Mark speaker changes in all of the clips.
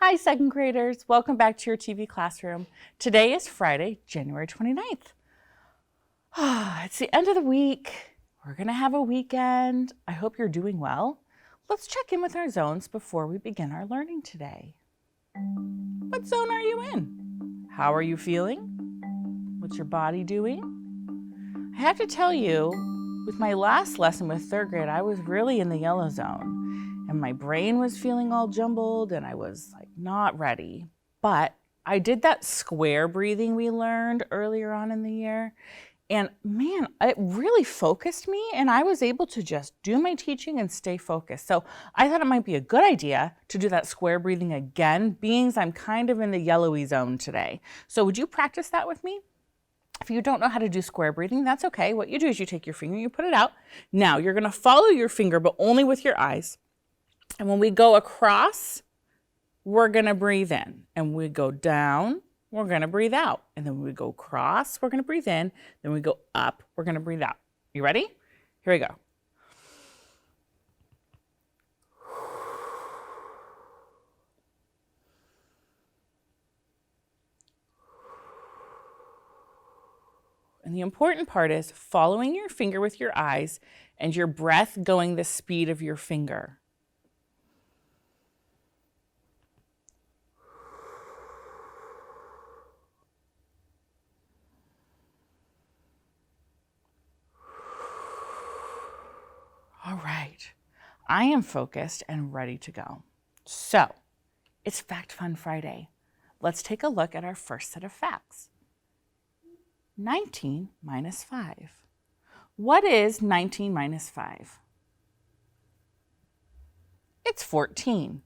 Speaker 1: Hi, second graders. Welcome back to your TV classroom. Today is Friday, January 29th. It's the end of the week. We're going to have a weekend. I hope you're doing well. Let's check in with our zones before we begin our learning today. What zone are you in? How are you feeling? What's your body doing? I have to tell you, with my last lesson with third grade, I was really in the yellow zone. And my brain was feeling all jumbled and I was like not ready. But I did that square breathing we learned earlier on in the year. And man, it really focused me and I was able to just do my teaching and stay focused. So I thought it might be a good idea to do that square breathing again, being I'm kind of in the yellowy zone today. So would you practice that with me? If you don't know how to do square breathing, that's okay. What you do is you take your finger, you put it out. Now you're gonna follow your finger, but only with your eyes. And when we go across, we're going to breathe in. And we go down, we're going to breathe out. And then when we go across, we're going to breathe in. Then we go up, we're going to breathe out. You ready? Here we go. And the important part is following your finger with your eyes and your breath going the speed of your finger. All right, I am focused and ready to go. So, it's Fact Fun Friday. Let's take a look at our first set of facts. 19 minus 5. What is 19 minus 5? It's 14.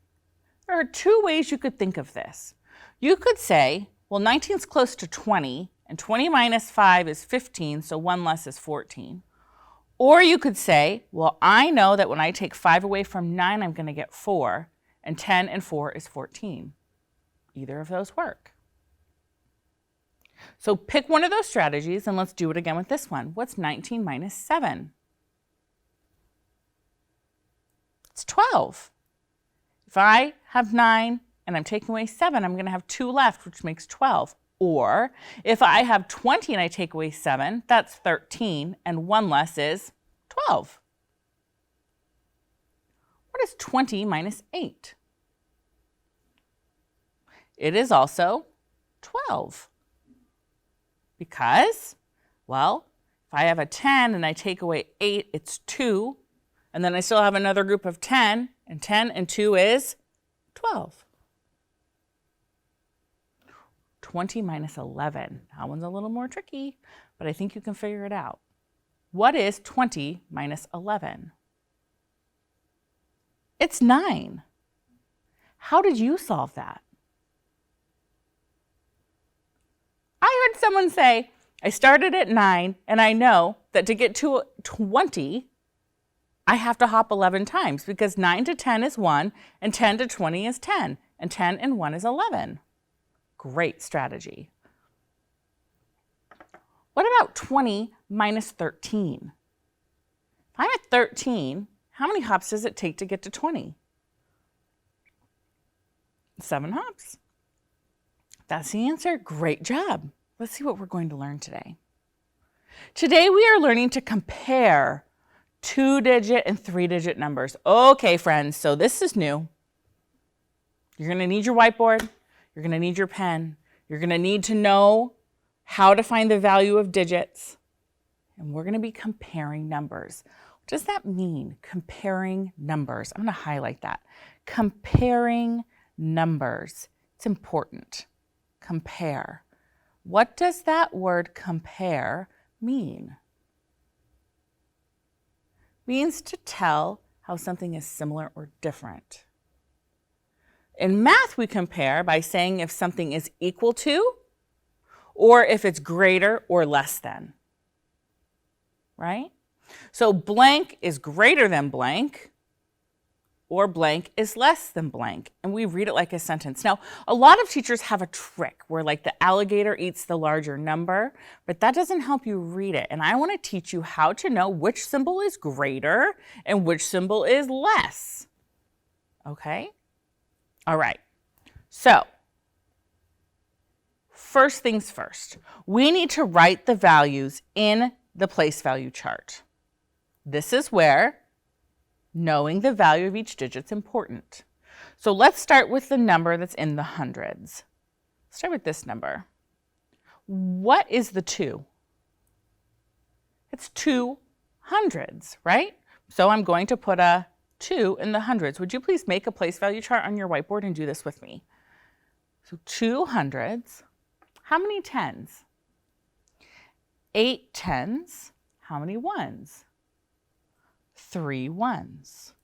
Speaker 1: There are two ways you could think of this. You could say, well, 19 is close to 20, and 20 minus 5 is 15, so 1 less is 14. Or you could say, well, I know that when I take 5 away from 9, I'm going to get 4, and 10 and 4 is 14. Either of those work. So pick one of those strategies, and let's do it again with this one. What's 19 minus 7? It's 12. If I have 9 and I'm taking away 7, I'm going to have 2 left, which makes 12. Or if I have 20 and I take away 7, that's 13, and 1 less is 12. What is 20 minus 8? It is also 12. Because, well, if I have a 10 and I take away 8, it's 2. And then I still have another group of 10, and 10 and 2 is 12. 20 minus 11. That one's a little more tricky, but I think you can figure it out. What is 20 minus 11? It's 9. How did you solve that? I heard someone say, I started at 9 and I know that to get to 20, I have to hop 11 times because 9 to 10 is 1 and 10 to 20 is 10 and 10 and 1 is 11. Great strategy. What about 20 minus 13? If I'm at 13, how many hops does it take to get to 20? 7 hops. That's the answer. Great job. Let's see what we're going to learn today. Today we are learning to compare 2-digit and 3-digit numbers. Okay, friends, so this is new. You're going to need your whiteboard. You're going to need your pen. You're going to need to know how to find the value of digits. And we're going to be comparing numbers. What does that mean, comparing numbers? I'm going to highlight that. Comparing numbers. It's important. Compare. What does that word compare mean? Means to tell how something is similar or different. In math, we compare by saying if something is equal to or if it's greater or less than, right? So blank is greater than blank or blank is less than blank, and we read it like a sentence. Now, a lot of teachers have a trick where like the alligator eats the larger number, but that doesn't help you read it. And I want to teach you how to know which symbol is greater and which symbol is less, okay? All right, So, first things first, we need to write the values in the place value chart. This is where knowing the value of each digit is important. So let's start with the number that's in the hundreds. Start with this number. What is the 2? It's 2 hundreds, right? So I'm going to put a 2 in the hundreds. Would you please make a place value chart on your whiteboard and do this with me? So 2 hundreds. How many tens? 8 tens. How many ones? 3 ones.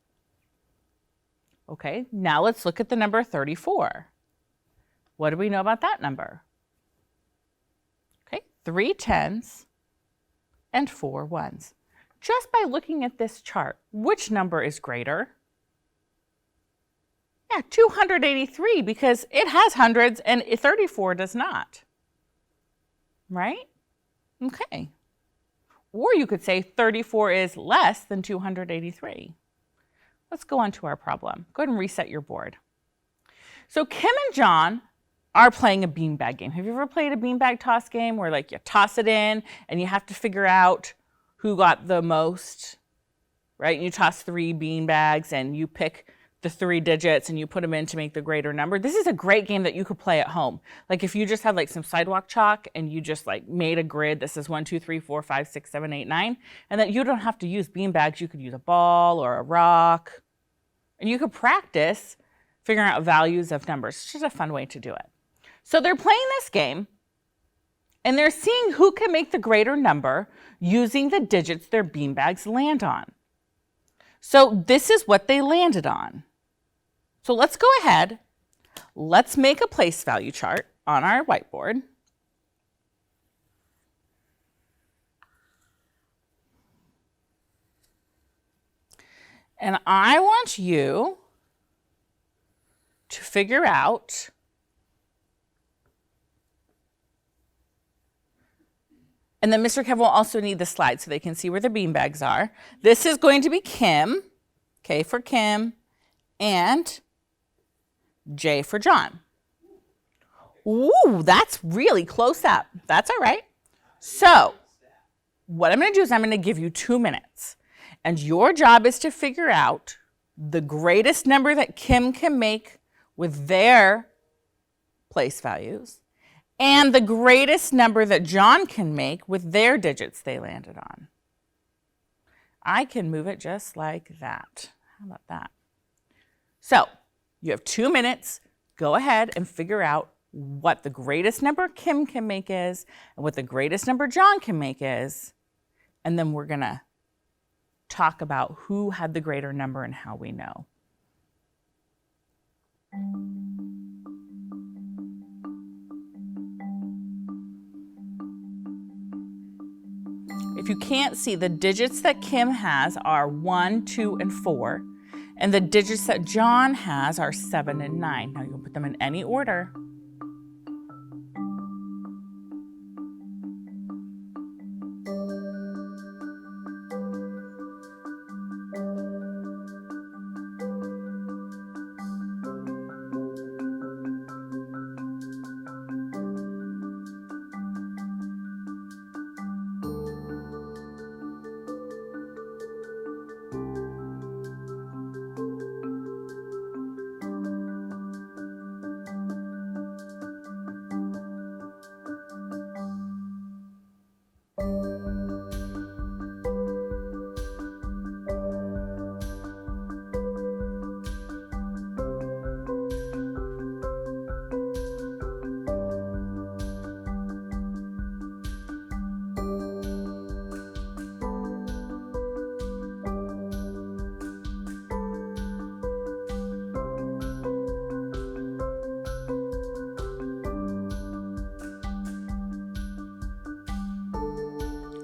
Speaker 1: Okay, now let's look at the number 34. What do we know about that number? Okay, 3 tens and 4 ones. Just by looking at this chart, which number is greater? Yeah, 283, because it has hundreds and 34 does not. Right? Okay. Or you could say 34 is less than 283. Let's go on to our problem. Go ahead and reset your board. So Kim and John are playing a beanbag game. Have you ever played a beanbag toss game where like you toss it in and you have to figure out who got the most, right? You toss 3 beanbags and you pick the 3 digits and you put them in to make the greater number. This is a great game that you could play at home. Like if you just had like some sidewalk chalk and you just like made a grid, this is 1, 2, 3, 4, 5, 6, 7, 8, 9, and that you don't have to use beanbags. You could use a ball or a rock, and you could practice figuring out values of numbers. It's just a fun way to do it. So they're playing this game and they're seeing who can make the greater number using the digits their beanbags land on. So this is what they landed on. So let's go ahead, let's make a place value chart on our whiteboard. And I want you to figure out and then Mr. Kevin will also need the slide so they can see where the beanbags are. This is going to be Kim, K for Kim, and J for John. Ooh, that's really close up. That's all right. So what I'm going to do is I'm going to give you 2 minutes. And your job is to figure out the greatest number that Kim can make with their place values and the greatest number that John can make with their digits they landed on. I can move it just like that. How about that? So you have 2 minutes. Go ahead and figure out what the greatest number Kim can make is and what the greatest number John can make is. And then we're going to talk about who had the greater number and how we know. If you can't see, the digits that Kim has are 1, 2, and 4. And the digits that John has are 7 and 9. Now you can put them in any order.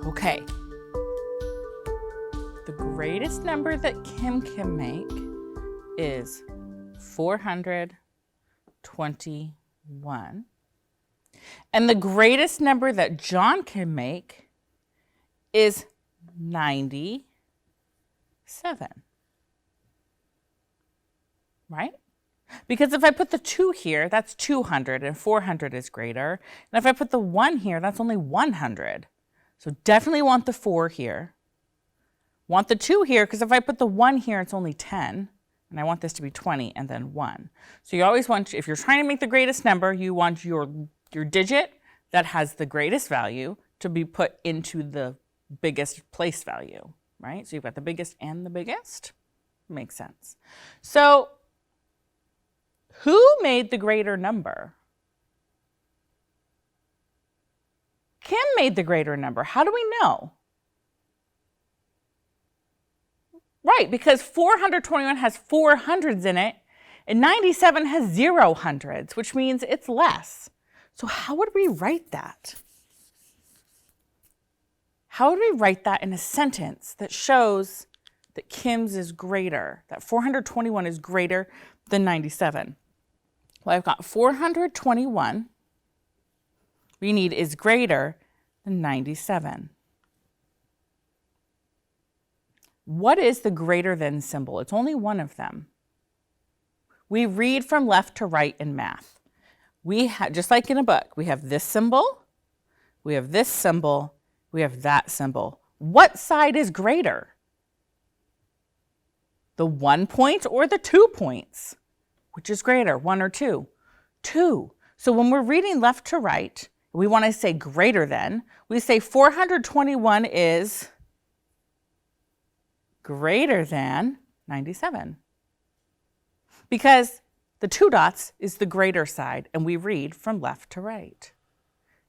Speaker 1: Okay. The greatest number that Kim can make is 421. And the greatest number that John can make is 97. Right? Because if I put the 2 here, that's 200, and 400 is greater. And if I put the 1 here, that's only 100. So definitely want the 4 here. Want the 2 here, because if I put the 1 here, it's only 10. And I want this to be 20 and then 1. So you always want, if you're trying to make the greatest number, you want your digit that has the greatest value to be put into the biggest place value, right? So you've got the biggest and the biggest. Makes sense. So who made the greater number? Kim made the greater number. How do we know? Right, because 421 has 4 hundreds in it, and 97 has 0 hundreds, which means it's less. So how would we write that? How would we write that in a sentence that shows that Kim's is greater, that 421 is greater than 97? Well, I've got 421 we need is greater than 97. What is the greater than symbol? It's only one of them. We read from left to right in math. Just like in a book, we have this symbol, we have this symbol, we have that symbol. What side is greater? The 1 point or the 2 points? Which is greater, 1 or 2? 2. So when we're reading left to right, we want to say greater than, we say 421 is greater than 97. Because the 2 dots is the greater side, and we read from left to right.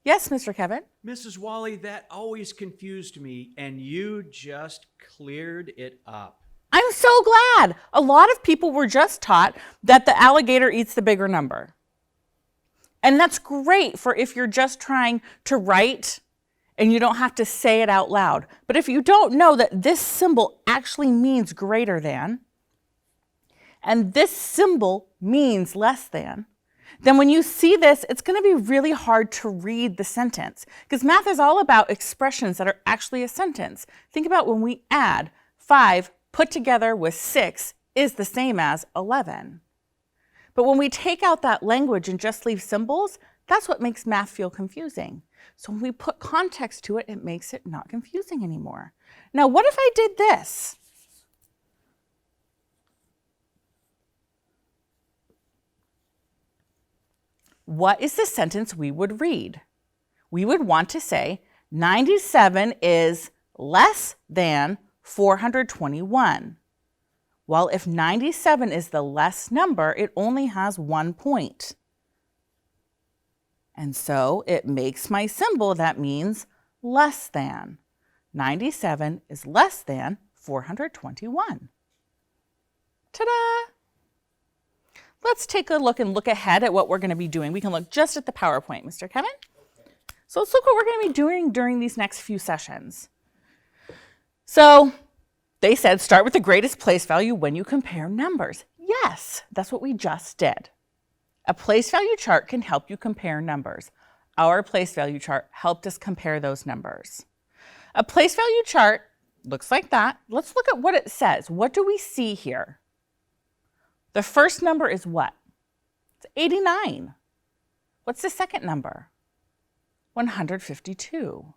Speaker 1: Yes, Mr. Kevin?
Speaker 2: Mrs. Wally, that always confused me, and you just cleared it up.
Speaker 1: I'm so glad. A lot of people were just taught that the alligator eats the bigger number. And that's great for if you're just trying to write and you don't have to say it out loud. But if you don't know that this symbol actually means greater than, and this symbol means less than, then when you see this, it's going to be really hard to read the sentence, because math is all about expressions that are actually a sentence. Think about when we add 5 put together with 6 is the same as 11. But when we take out that language and just leave symbols, that's what makes math feel confusing. So when we put context to it, it makes it not confusing anymore. Now, what if I did this? What is the sentence we would read? We would want to say 97 is less than 421. Well, if 97 is the less number, it only has 1 point. And so it makes my symbol that means less than. 97 is less than 421. Ta-da! Let's take a look and look ahead at what we're going to be doing. We can look just at the PowerPoint, Mr. Kevin. So let's look what we're going to be doing during these next few sessions. So they said start with the greatest place value when you compare numbers. Yes, that's what we just did. A place value chart can help you compare numbers. Our place value chart helped us compare those numbers. A place value chart looks like that. Let's look at what it says. What do we see here? The first number is what? It's 89. What's the second number? 152.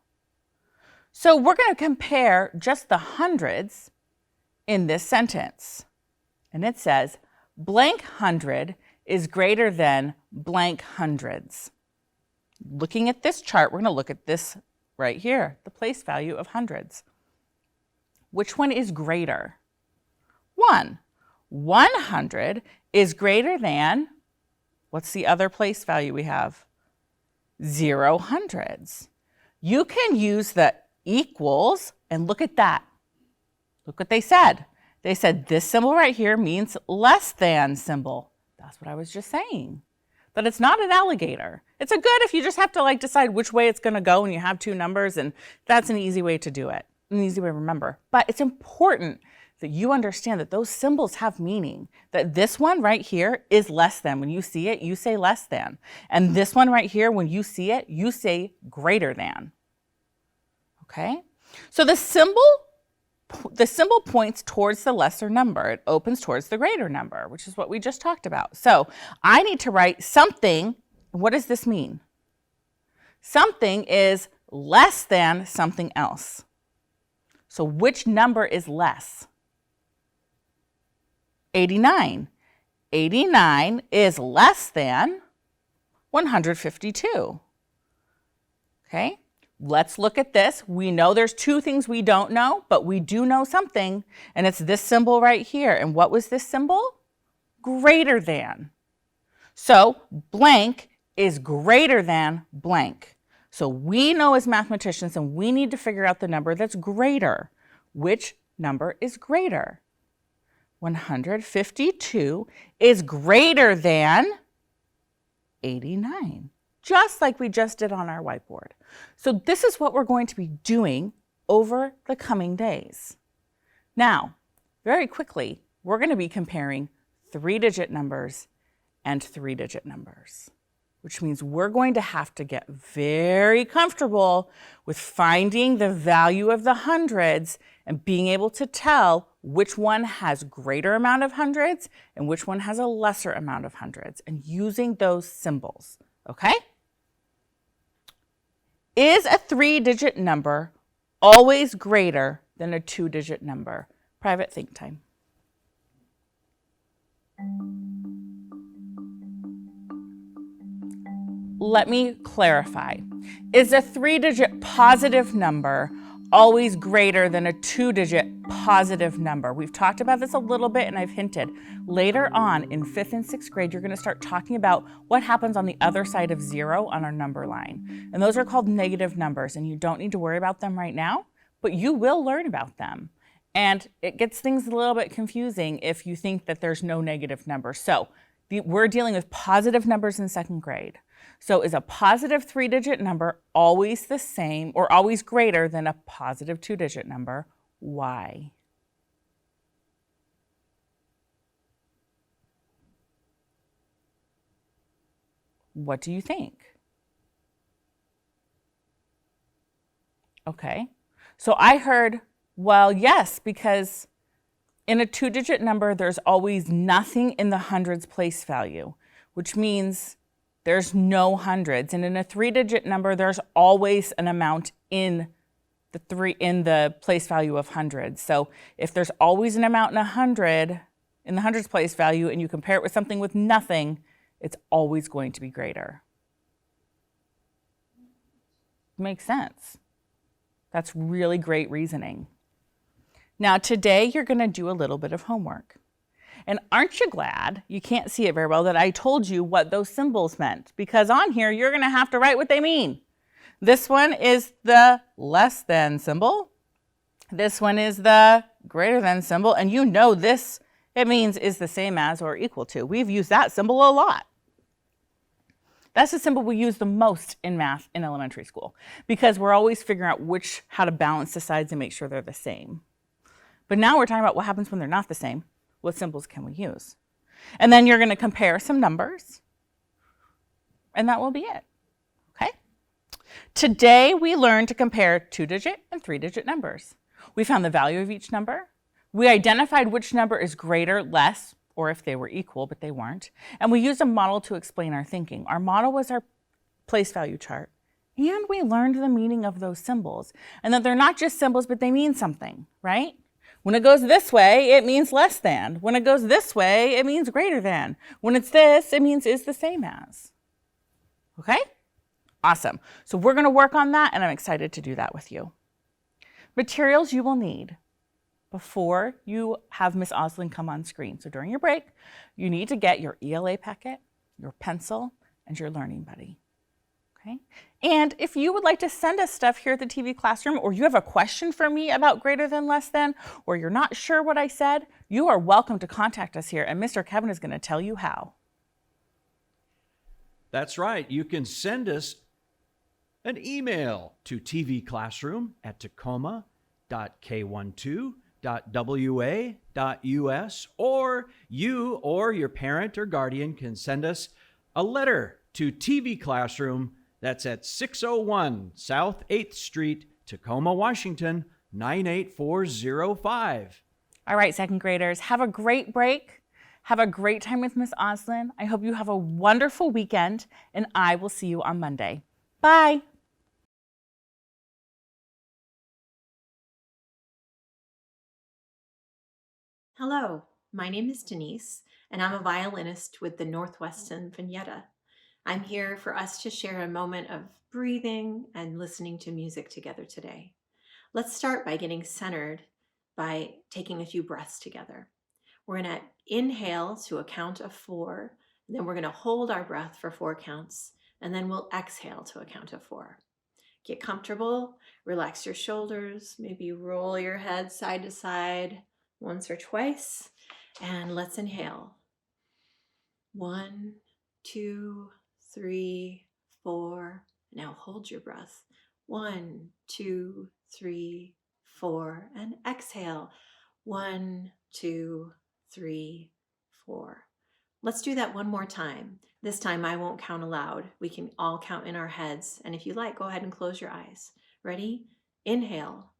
Speaker 1: So we're going to compare just the hundreds in this sentence. And it says blank hundred is greater than blank hundreds. Looking at this chart, we're going to look at this right here, the place value of hundreds. Which one is greater? 1. 100 is greater than, what's the other place value we have? 0 hundreds. You can use the equals and look at that. Look what they said. They said this symbol right here means less than symbol. That's what I was just saying. But it's not an alligator. It's a good if you just have to decide which way it's going to go and you have 2 numbers, and that's an easy way to do it, an easy way to remember. But it's important that you understand that those symbols have meaning, that this one right here is less than. When you see it, you say less than. And this one right here, when you see it, you say greater than. Okay? So the symbol the symbol points towards the lesser number. It opens towards the greater number, which is what we just talked about. So I need to write something. What does this mean? Something is less than something else. So which number is less? 89. 89 is less than 152. Okay, let's look at this. We know there's two things we don't know, but we do know something, and it's this symbol right here. And what was this symbol? Greater than. So blank is greater than blank. So we know as mathematicians, and we need to figure out the number that's greater. Which number is greater? 152 is greater than 89, just like we just did on our whiteboard. So this is what we're going to be doing over the coming days. Now, very quickly, we're going to be comparing 3-digit numbers and 3-digit numbers, which means we're going to have to get very comfortable with finding the value of the hundreds and being able to tell which one has greater amount of hundreds and which one has a lesser amount of hundreds, and using those symbols, okay? Is a 3-digit number always greater than a 2-digit number? Private think time. Let me clarify. Is a 3-digit positive number always greater than a 2-digit positive number? We've talked about this a little bit, and I've hinted. Later on in 5th and 6th grade, you're going to start talking about what happens on the other side of 0 on our number line. And those are called negative numbers, and you don't need to worry about them right now, but you will learn about them. And it gets things a little bit confusing if you think that there's no negative number. So we're dealing with positive numbers in 2nd grade. So is a positive 3-digit number always the same or always greater than a positive 2-digit number? Why? What do you think? Okay, so I heard, well, yes, because in a 2-digit number, there's always nothing in the hundreds place value, which means there's no hundreds. And in a 3-digit number, there's always an amount in the place value of hundreds. So if there's always an amount in the hundreds place value, and you compare it with something with nothing, it's always going to be greater. Makes sense. That's really great reasoning. Now today, you're going to do a little bit of homework. And aren't you glad, you can't see it very well, that I told you what those symbols meant? Because on here, you're going to have to write what they mean. This one is the less than symbol. This one is the greater than symbol. And you know this, it means is the same as or equal to. We've used that symbol a lot. That's the symbol we use the most in math in elementary school, because we're always figuring out how to balance the sides and make sure they're the same. But now we're talking about what happens when they're not the same. What symbols can we use? And then you're going to compare some numbers, and that will be it, okay? Today, we learned to compare 2-digit and 3-digit numbers. We found the value of each number. We identified which number is greater, less, or if they were equal, but they weren't. And we used a model to explain our thinking. Our model was our place value chart. And we learned the meaning of those symbols, and that they're not just symbols, but they mean something, right? When it goes this way, it means less than. When it goes this way, it means greater than. When it's this, it means is the same as. Okay? Awesome. So we're going to work on that, and I'm excited to do that with you. Materials you will need before you have Miss Oslin come on screen. So during your break, you need to get your ELA packet, your pencil, and your learning buddy. Okay? And if you would like to send us stuff here at the TV Classroom, or you have a question for me about greater than, less than, or you're not sure what I said, you are welcome to contact us here, and Mr. Kevin is going to tell you how.
Speaker 2: That's right. You can send us an email to tvclassroom@tacoma.k12.wa.us, or you or your parent or guardian can send us a letter to TV Classroom. That's at 601 South 8th Street, Tacoma, Washington, 98405.
Speaker 1: All right, second graders, have a great break. Have a great time with Miss Oslin. I hope you have a wonderful weekend, and I will see you on Monday. Bye.
Speaker 3: Hello, my name is Denise, and I'm a violinist with the Northwest Sinfonietta. I'm here for us to share a moment of breathing and listening to music together today. Let's start by getting centered by taking a few breaths together. We're going to inhale to a count of 4, and then we're going to hold our breath for 4 counts, and then we'll exhale to a count of 4. Get comfortable, relax your shoulders, maybe roll your head side to side once or twice, and let's inhale. 1, 2, 3, 4. Now hold your breath. 1, 2, 3, 4, and exhale. 1, 2, 3, 4. Let's do that one more time. This time I won't count aloud. We can all count in our heads. And if you like, go ahead and close your eyes. Ready? Inhale.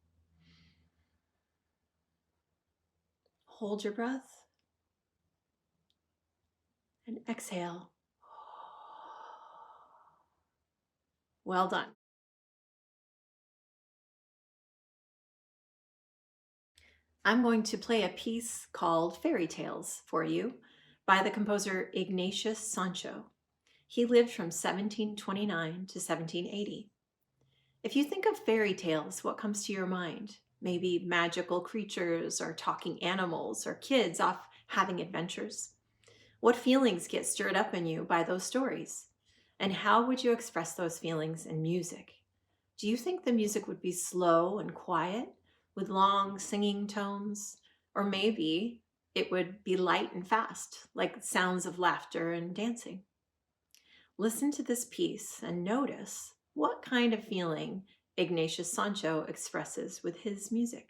Speaker 3: Hold your breath. And exhale. Well done. I'm going to play a piece called Fairy Tales for you by the composer Ignatius Sancho. He lived from 1729 to 1780. If you think of fairy tales, what comes to your mind? Maybe magical creatures or talking animals or kids off having adventures. What feelings get stirred up in you by those stories? And how would you express those feelings in music? Do you think the music would be slow and quiet with long singing tones? Or maybe it would be light and fast, like sounds of laughter and dancing? Listen to this piece and notice what kind of feeling Ignatius Sancho expresses with his music.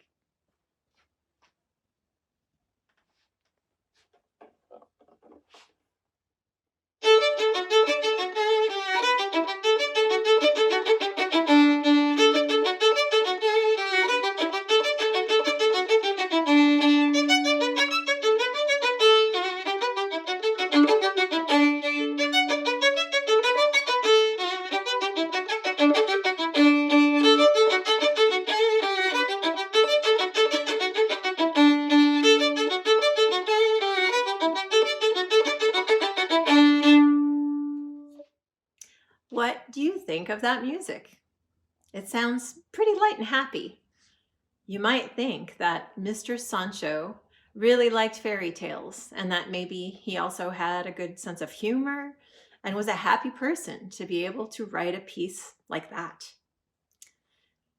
Speaker 3: What do you think of that music? It sounds pretty light and happy. You might think that Mr. Sancho really liked fairy tales and that maybe he also had a good sense of humor and was a happy person to be able to write a piece like that.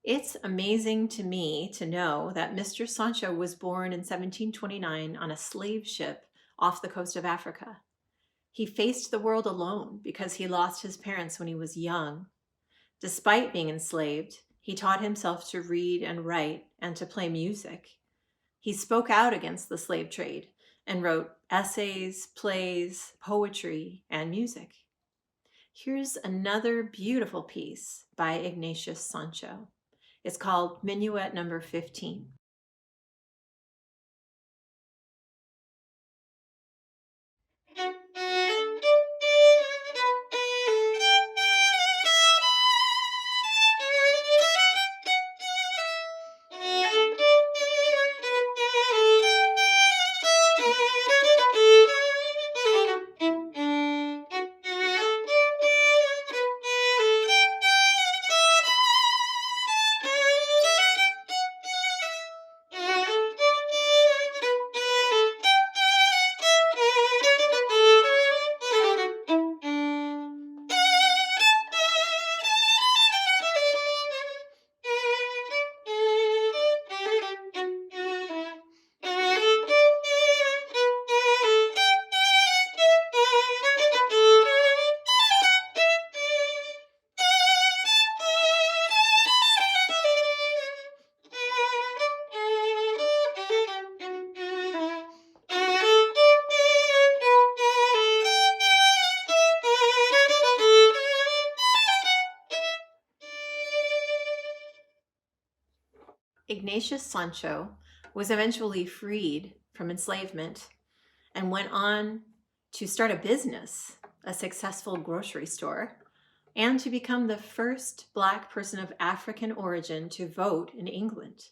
Speaker 3: It's amazing to me to know that Mr. Sancho was born in 1729 on a slave ship off the coast of Africa. He faced the world alone because he lost his parents when he was young. Despite being enslaved, he taught himself to read and write and to play music. He spoke out against the slave trade and wrote essays, plays, poetry, and music. Here's another beautiful piece by Ignatius Sancho. It's called Minuet Number 15. Ignatius Sancho was eventually freed from enslavement and went on to start a business, a successful grocery store, and to become the first Black person of African origin to vote in England.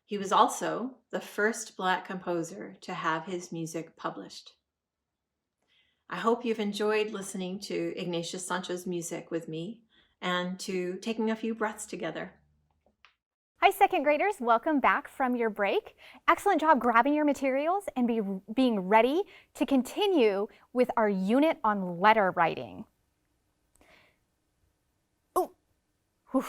Speaker 3: He was also the first Black composer to have his music published. I hope you've enjoyed listening to Ignatius Sancho's music with me and to taking a few breaths together.
Speaker 4: Hi, second graders. Welcome back from your break. Excellent job grabbing your materials and being ready to continue with our unit on letter writing. Ooh. Whew.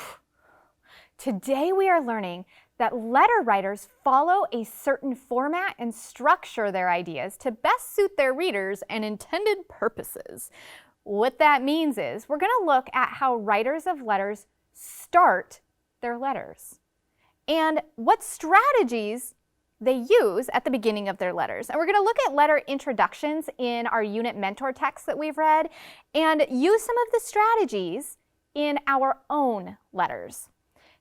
Speaker 4: Today we are learning that letter writers follow a certain format and structure their ideas to best suit their readers and intended purposes. What that means is we're going to look at how writers of letters start their letters and what strategies they use at the beginning of their letters. And we're going to look at letter introductions in our unit mentor text that we've read and use some of the strategies in our own letters.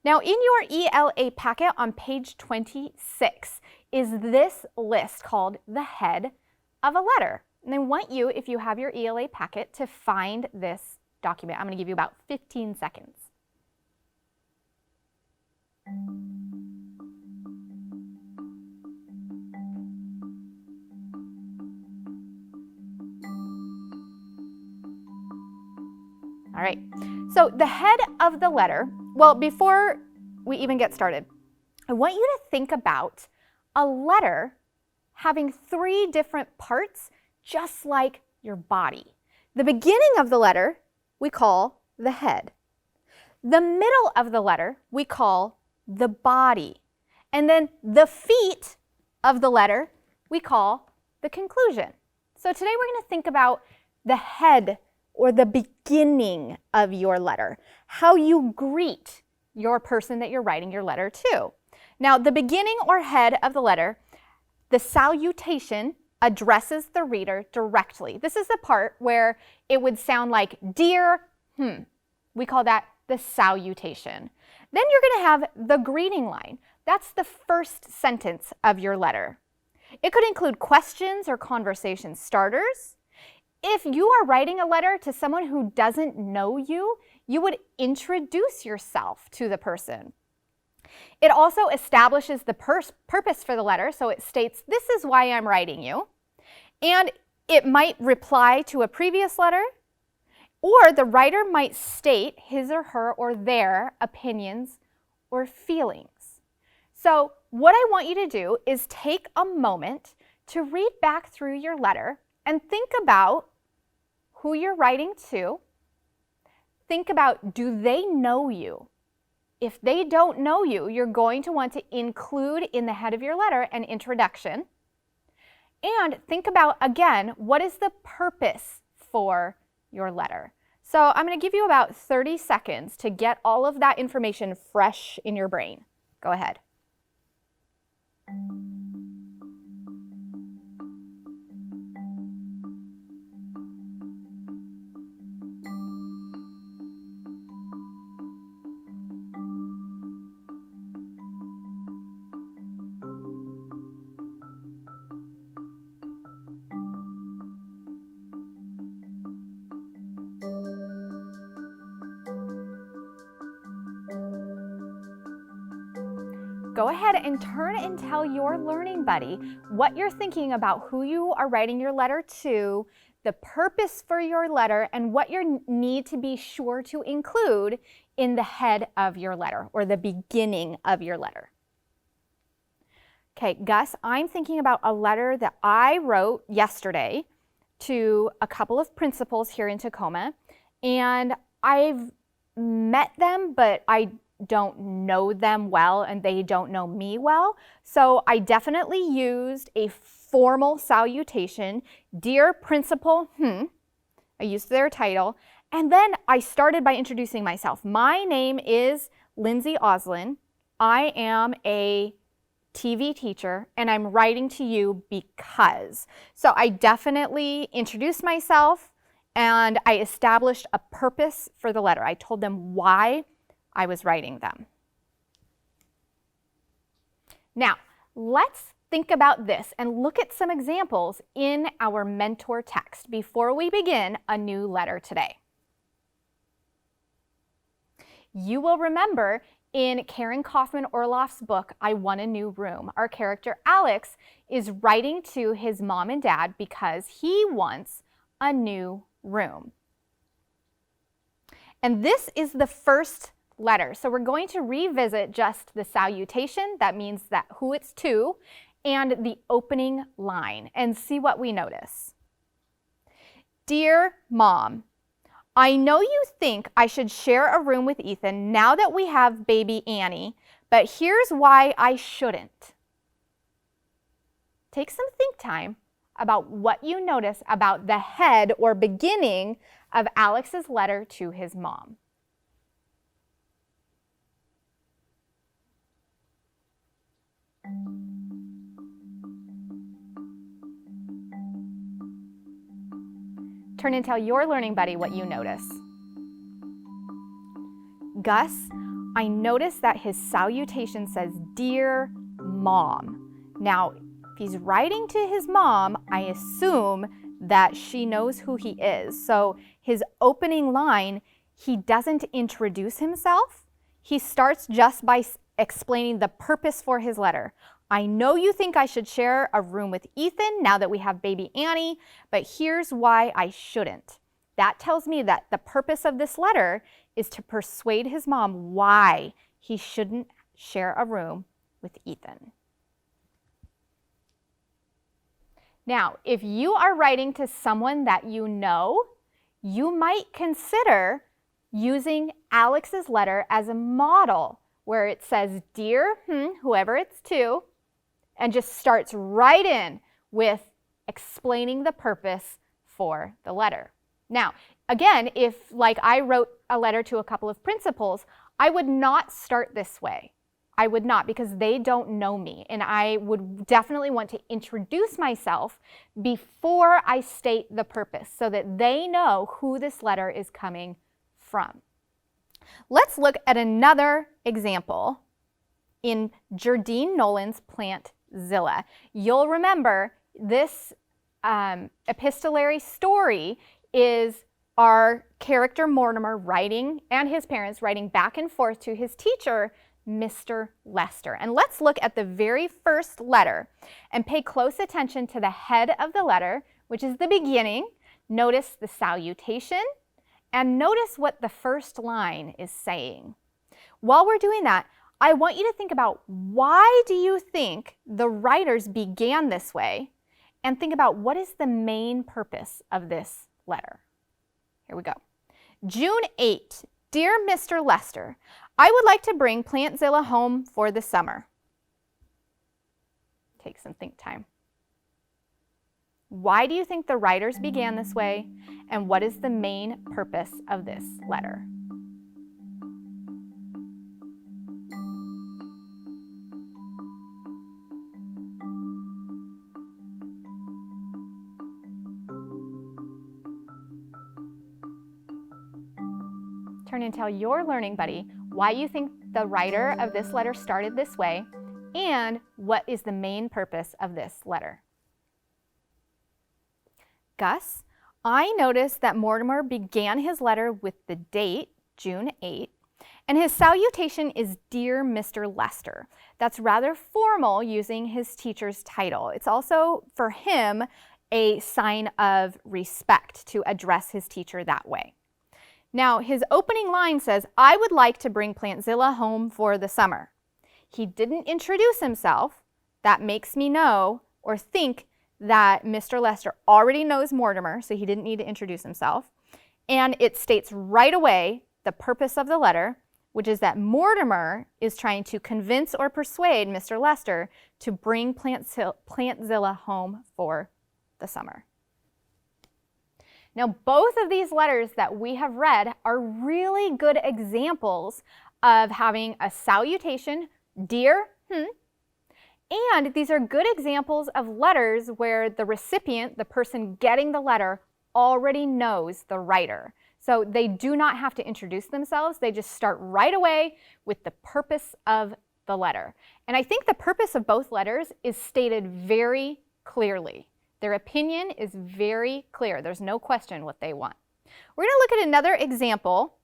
Speaker 4: Now, in your ELA packet on page 26 is this list called the head of a letter. And I want you, if you have your ELA packet, to find this document. I'm going to give you about 15 seconds. All right, so the head of the letter, well, before we even get started, I want you to think about a letter having 3 different parts, just like your body. The beginning of the letter we call the head. The middle of the letter we call the body. And then the feet of the letter we call the conclusion. So today we're going to think about the head or the beginning of your letter, how you greet your person that you're writing your letter to. Now, the beginning or head of the letter, the salutation addresses the reader directly. This is the part where it would sound like, dear, We call that the salutation. Then you're going to have the greeting line. That's the first sentence of your letter. It could include questions or conversation starters. If you are writing a letter to someone who doesn't know you, you would introduce yourself to the person. It also establishes the purpose for the letter, so it states, this is why I'm writing you. And it might reply to a previous letter, or the writer might state his or her or their opinions or feelings. So what I want you to do is take a moment to read back through your letter and think about who you're writing to. Think about, do they know you? If they don't know you, you're going to want to include in the head of your letter an introduction. And think about, again, what is the purpose for your letter? So I'm going to give you about 30 seconds to get all of that information fresh in your brain. Go ahead. Go ahead and turn and tell your learning buddy what you're thinking about who you are writing your letter to, the purpose for your letter, and what you need to be sure to include in the head of your letter or the beginning of your letter. Okay, Gus, I'm thinking about a letter that I wrote yesterday to a couple of principals here in Tacoma, and I've met them, but I don't know them well and they don't know me well. So I definitely used a formal salutation, dear principal, I used their title, and then I started by introducing myself. My name is Lindsay Oslin. I am a TV teacher and I'm writing to you because. So I definitely introduced myself and I established a purpose for the letter. I told them why I was writing them. Now, let's think about this and look at some examples in our mentor text before we begin a new letter today. You will remember in Karen Kaufman Orloff's book, I Want a New Room, our character Alex is writing to his mom and dad because he wants a new room. And this is the first letter. So we're going to revisit just the salutation, that means that who it's to, and the opening line and see what we notice. Dear Mom, I know you think I should share a room with Ethan now that we have baby Annie, but here's why I shouldn't. Take some think time about what you notice about the head or beginning of Alex's letter to his mom. Turn and tell your learning buddy what you notice. Gus, I noticed that his salutation says, Dear Mom. Now, if he's writing to his mom, I assume that she knows who he is. So his opening line, he doesn't introduce himself. He starts just by explaining the purpose for his letter. I know you think I should share a room with Ethan now that we have baby Annie, but here's why I shouldn't. That tells me that the purpose of this letter is to persuade his mom why he shouldn't share a room with Ethan. Now, if you are writing to someone that you know, you might consider using Alex's letter as a model where it says, Dear, whoever it's to, and just starts right in with explaining the purpose for the letter. Now, again, if like I wrote a letter to a couple of principals, I would not start this way. I would not, because they don't know me, and I would definitely want to introduce myself before I state the purpose so that they know who this letter is coming from. Let's look at another example in Jardine Nolan's Plantzilla. You'll remember this epistolary story is our character Mortimer writing, and his parents writing back and forth to his teacher, Mr. Lester. And let's look at the very first letter and pay close attention to the head of the letter, which is the beginning. Notice the salutation and notice what the first line is saying. While we're doing that, I want you to think about why do you think the writers began this way, and think about what is the main purpose of this letter. Here we go. June 8, Dear Mr. Lester, I would like to bring Plantzilla home for the summer. Take some think time. Why do you think the writers began this way, and what is the main purpose of this letter? Turn and tell your learning buddy why you think the writer of this letter started this way, and what is the main purpose of this letter. Gus, I noticed that Mortimer began his letter with the date, June 8, and his salutation is Dear Mr. Lester. That's rather formal, using his teacher's title. It's also, for him, a sign of respect to address his teacher that way. Now, his opening line says, I would like to bring Plantzilla home for the summer. He didn't introduce himself. That makes me know or think that Mr. Lester already knows Mortimer, so he didn't need to introduce himself. And it states right away the purpose of the letter, which is that Mortimer is trying to convince or persuade Mr. Lester to bring Plantzilla home for the summer. Now, both of these letters that we have read are really good examples of having a salutation, dear, and these are good examples of letters where the recipient, the person getting the letter, already knows the writer. So they do not have to introduce themselves. They just start right away with the purpose of the letter. And I think the purpose of both letters is stated very clearly. Their opinion is very clear. There's no question what they want. We're going to look at another example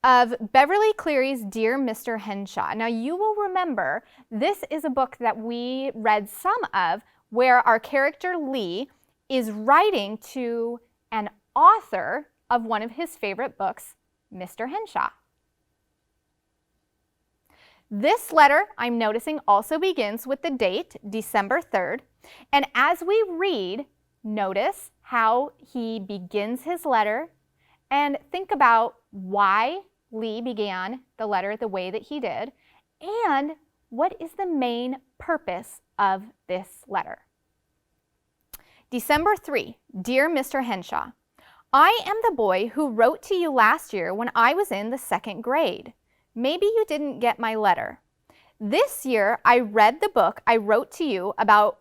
Speaker 4: of Beverly Cleary's Dear Mr. Henshaw. Now you will remember this is a book that we read some of where our character Lee is writing to an author of one of his favorite books, Mr. Henshaw. This letter, I'm noticing, also begins with the date, December 3rd. And as we read, notice how he begins his letter and think about why Lee began the letter the way that he did and what is the main purpose of this letter. December 3, Dear Mr. Henshaw, I am the boy who wrote to you last year when I was in the 2nd grade. Maybe you didn't get my letter. This year, I read the book I wrote to you about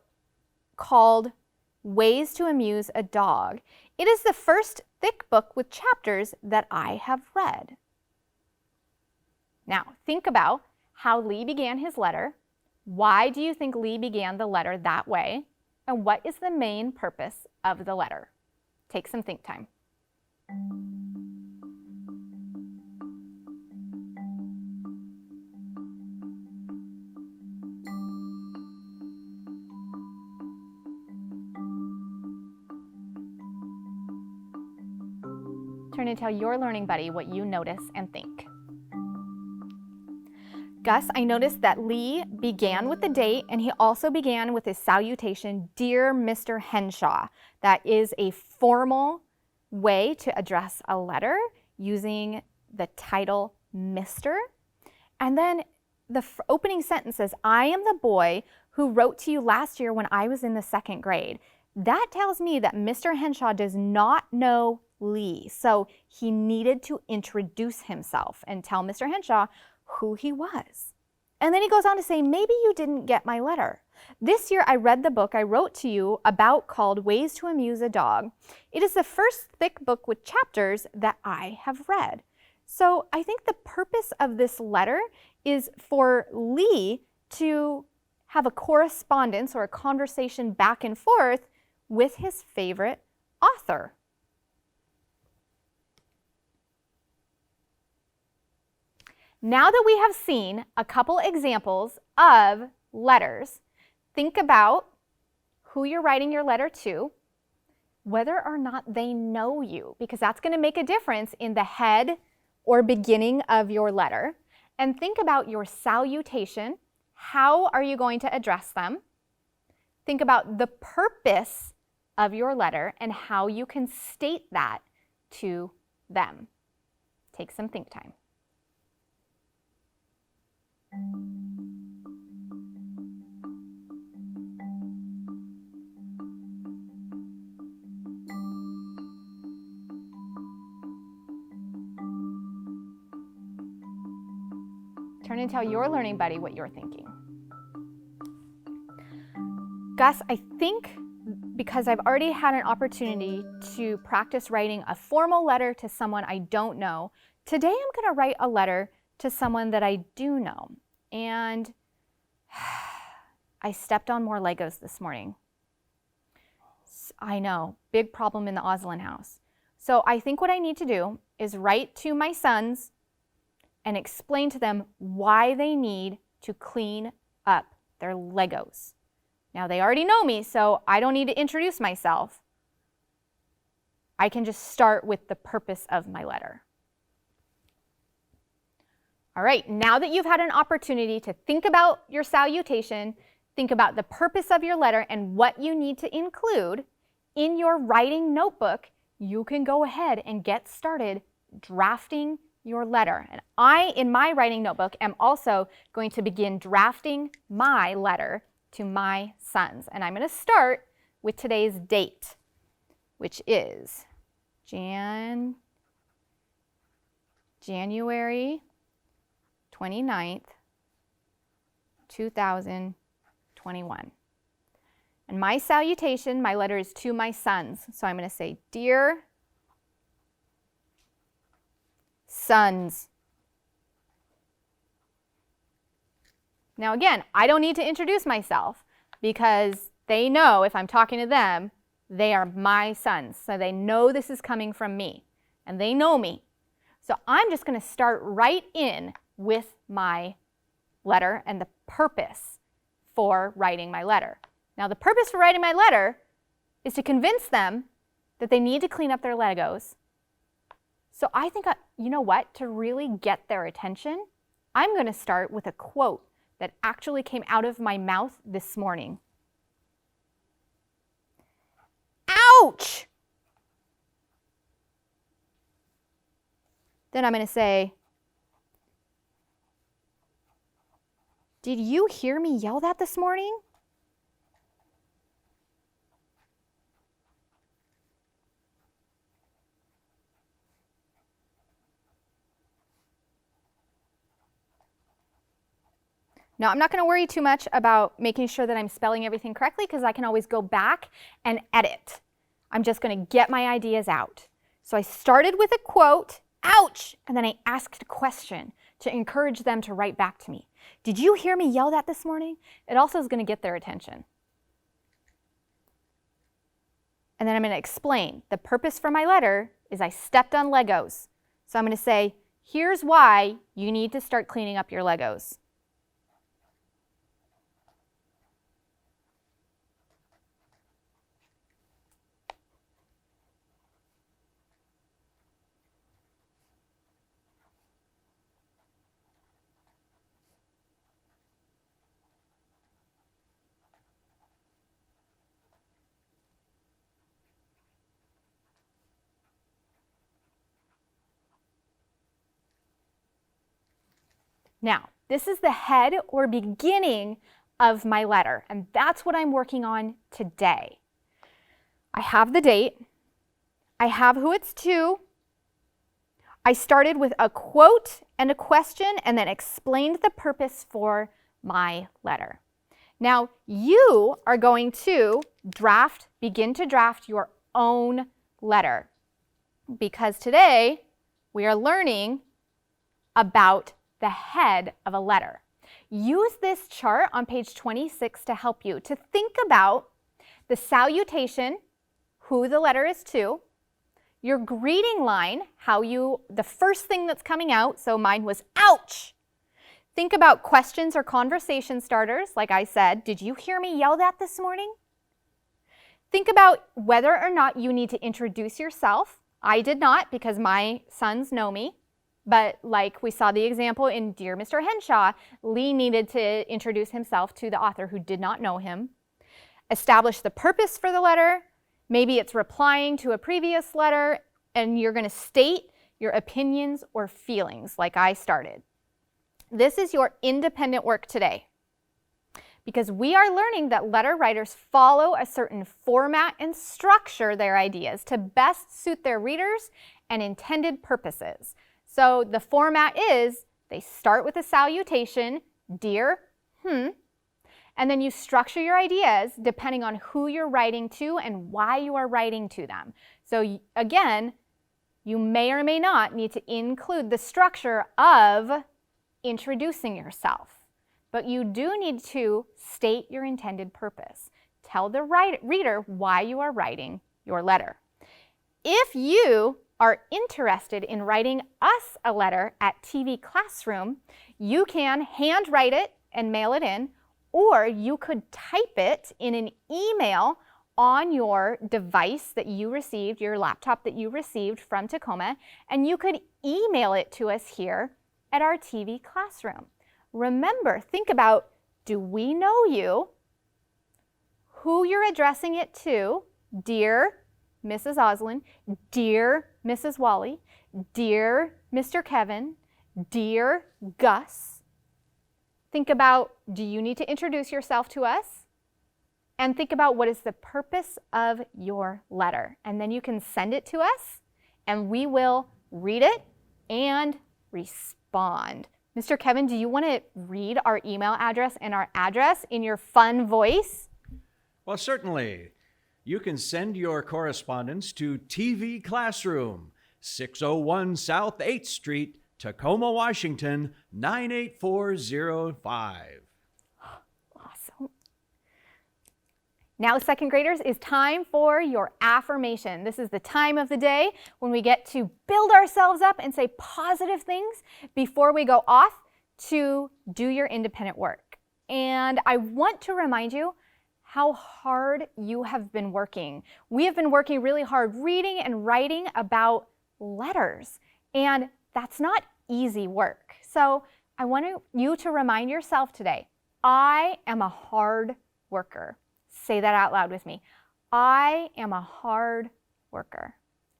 Speaker 4: called Ways to Amuse a Dog. It is the first thick book with chapters that I have read. Now, think about how Lee began his letter. Why do you think Lee began the letter that way? And what is the main purpose of the letter? Take some think time. Turn and tell your learning buddy what you notice and think. Gus, I noticed that Lee began with the date and he also began with his salutation, Dear Mr. Henshaw. That is a formal way to address a letter using the title Mr. And then the opening sentence says, I am the boy who wrote to you last year when I was in the 2nd grade. That tells me that Mr. Henshaw does not know Lee, so he needed to introduce himself and tell Mr. Henshaw who he was. And then he goes on to say, maybe you didn't get my letter. This year I read the book I wrote to you about called Ways to Amuse a Dog. It is the first thick book with chapters that I have read. So I think the purpose of this letter is for Lee to have a correspondence or a conversation back and forth with his favorite author. Now that we have seen a couple examples of letters, think about who you're writing your letter to, whether or not they know you, because that's going to make a difference in the head or beginning of your letter. And think about your salutation. How are you going to address them? Think about the purpose of your letter and how you can state that to them. Take some think time. Turn and tell your learning buddy what you're thinking. Gus, I think because I've already had an opportunity to practice writing a formal letter to someone I don't know, today I'm going to write a letter to someone that I do know. And I stepped on more Legos this morning. I know, big problem in the Oslin house. So I think what I need to do is write to my sons and explain to them why they need to clean up their Legos. Now they already know me, so I don't need to introduce myself. I can just start with the purpose of my letter. All right, now that you've had an opportunity to think about your salutation, think about the purpose of your letter and what you need to include in your writing notebook, you can go ahead and get started drafting your letter. And I, in my writing notebook, am also going to begin drafting my letter to my sons. And I'm going to start with today's date, which is January 29th, 2021. And my salutation, my letter is to my sons. So I'm going to say, Dear sons, Now again, I don't need to introduce myself because they know if I'm talking to them, they are my sons. So they know this is coming from me and they know me. So I'm just going to start right in with my letter and the purpose for writing my letter. Now the purpose for writing my letter is to convince them that they need to clean up their Legos. So I think, you know what, to really get their attention, I'm going to start with a quote that actually came out of my mouth this morning. Ouch! Then I'm going to say, did you hear me yell that this morning? Now, I'm not going to worry too much about making sure that I'm spelling everything correctly because I can always go back and edit. I'm just going to get my ideas out. So I started with a quote, ouch, and then I asked a question to encourage them to write back to me. Did you hear me yell that this morning? It also is going to get their attention. And then I'm going to explain. The purpose for my letter is I stepped on Legos. So I'm going to say, here's why you need to start cleaning up your Legos. Now, this is the head or beginning of my letter, and that's what I'm working on today. I have the date. I have who it's to. I started with a quote and a question and then explained the purpose for my letter. Now, you are going to begin to draft your own letter because today we are learning about the head of a letter. Use this chart on page 26 to help you to think about the salutation, who the letter is to, your greeting line, the first thing that's coming out, so mine was ouch. Think about questions or conversation starters, like I said, did you hear me yell that this morning? Think about whether or not you need to introduce yourself. I did not because my sons know me. But like we saw the example in Dear Mr. Henshaw, Lee needed to introduce himself to the author who did not know him. Establish the purpose for the letter. Maybe it's replying to a previous letter, and you're going to state your opinions or feelings like I started. This is your independent work today because we are learning that letter writers follow a certain format and structure their ideas to best suit their readers and intended purposes. So the format is they start with a salutation, dear, and then you structure your ideas depending on who you're writing to and why you are writing to them. So again, you may or may not need to include the structure of introducing yourself, but you do need to state your intended purpose. Tell the reader why you are writing your letter. If you are interested in writing us a letter at TV Classroom, you can handwrite it and mail it in, or you could type it in an email on your device that you received, your laptop that you received from Tacoma, and you could email it to us here at our TV Classroom. Remember, think about, do we know you? Who you're addressing it to, dear Mrs. Oslin, dear Mrs. Wally, dear Mr. Kevin, dear Gus. Think about, do you need to introduce yourself to us? And think about what is the purpose of your letter. And then you can send it to us and we will read it and respond. Mr. Kevin, do you want to read our email address and our address in your fun voice?
Speaker 2: Well, certainly. You can send your correspondence to TV Classroom, 601 South 8th Street, Tacoma, Washington, 98405.
Speaker 4: Now, second graders, it's time for your affirmation. This is the time of the day when we get to build ourselves up and say positive things before we go off to do your independent work. And I want to remind you how hard you have been working. We have been working really hard reading and writing about letters, and that's not easy work. So I want you to remind yourself today, I am a hard worker. Say that out loud with me. I am a hard worker.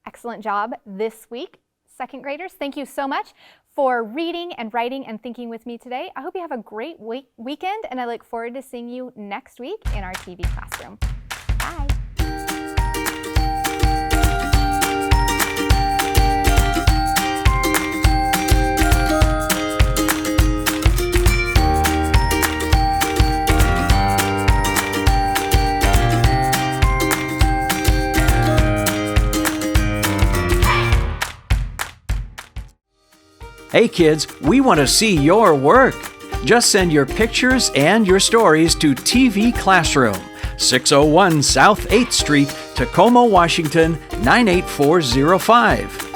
Speaker 4: Excellent job this week, second graders. Thank you so much for reading and writing and thinking with me today. I hope you have a great weekend, and I look forward to seeing you next week in our TV classroom. Bye.
Speaker 2: Hey kids, we want to see your work. Just send your pictures and your stories to TV Classroom, 601 South 8th Street, Tacoma, Washington, 98405.